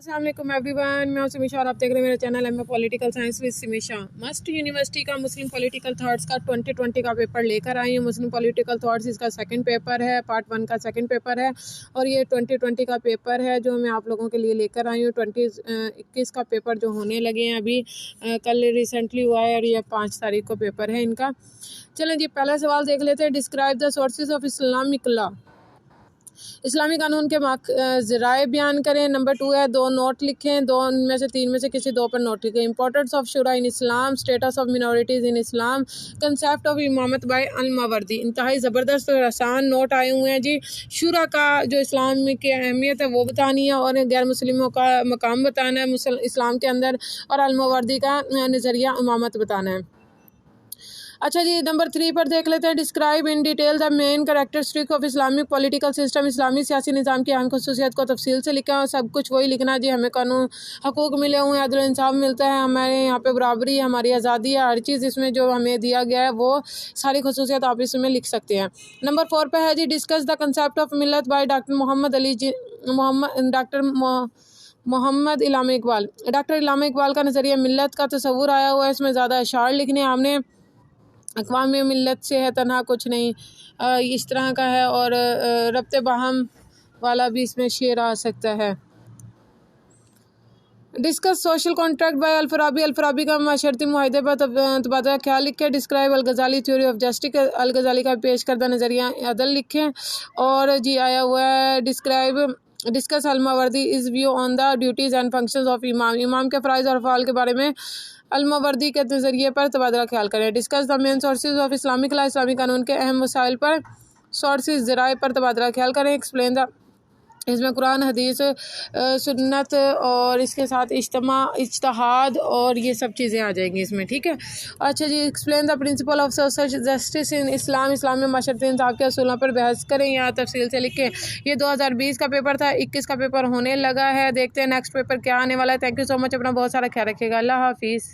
अस्सलाम वालेकुम एवरीवन, मैं हूं सिमी शाह और आप देख रहे हैं मेरा चैनल है political science with Simi Shah. Must university का मुस्लिम पॉलिटिकल थॉट्स का 2020 का पेपर लेकर आई हूं। मुस्लिम पॉलिटिकल थॉट्स इसका सेकंड पेपर है, पार्ट 1 का सेकंड पेपर है और ये 2020 का पेपर है जो मैं आप लोगों के लिए लेकर आई हूँ। 2021 का पेपर जो होने लगे हैं अभी कल रिसेंटली हुआ है और ये 5 तारीख को पेपर है इनका। चलें जी, पहला सवाल देख लेते हैं। Describe the sources of Islamic law. इस्लामी कानून के ज़राए बयान करें। नंबर 2 है 2 नोट लिखें, 2 में से 3 में से किसी 2 पर नोट लिखें। Importance of shura in Islam, status of minorities in Islam, concept of imamat by al Mawardi. इंतहाई ज़बरदस्त और आसान नोट आए हुए हैं जी। शुरा का जो इस्लाम की अहमियत है वो बतानी है और गैर मुस्लिमों का मकाम बताना है इस्लाम के अंदर, और अल-मावर्दी का नज़रिया इमामत बताना है। अच्छा जी, नंबर 3 पर देख लेते हैं। Describe in detail the main characteristic of Islamic political system. इस्लामी सियासी निज़ाम की अहम खसूसियत को तफसील से लिखा है। सब कुछ वही लिखना जी। हमें कानून हकूक़ मिले हुए हैं, अदल इंसाफ मिलता है, हमारे यहाँ पे बराबरी है, हमारी आज़ादी है, हर चीज़ इसमें जो हमें दिया गया है वो सारी खसूसियत आप इसमें लिख सकते हैं। नंबर 4 पर है जी discuss the concept of millat by doctor Muhammad Allama Iqbal. Doctor Allama Iqbal का नज़रिया मिलत का तस्वुर आया हुआ है। इसमें ज़्यादा अशार लिखने हमने। अक़वाम मिल्लत से है तन्हा कुछ नहीं, इस तरह का है। और रब्ते बाहम वाला भी इसमें शेर आ सकता है। Discuss social contract by al Farabi. Al Farabi का माशरती मुआहदे पर तबादला ख्याल लिखें। Describe al Ghazali theory of justice. Al Ghazali का पेश करदा नज़रिया अदल लिखें। और जी आया हुआ है discuss al Mawardi his view on the duties and functions of imam. इमाम के फ़राइज़ और अफ़आल के बारे में अल-मावर्दी के नज़रिए पर तबादला ख्याल करें। Discuss the main sources of Islamic law. इस्लामी कानून के अहम वसाइल पर सोर्सेज ज़राए पर तबादला ख्याल करें। एक्सप्लेन द, इसमें कुरान, हदीस, सुन्नत और इसके साथ इज्तिहाद और ये सब चीज़ें आ जाएंगी इसमें, ठीक है। अच्छा जी, explain the principle of social justice in Islam में माशरती इंसाफ के असूलों पर बहस करें। यहाँ तफसील से लिखें। ये 2020 का पेपर था, 21 का पेपर होने लगा है। देखते हैं नेक्स्ट पेपर क्या आने वाला है। थैंक यू सो मच, अपना बहुत सारा ख्याल रखिएगा। अल्लाह हाफिज़।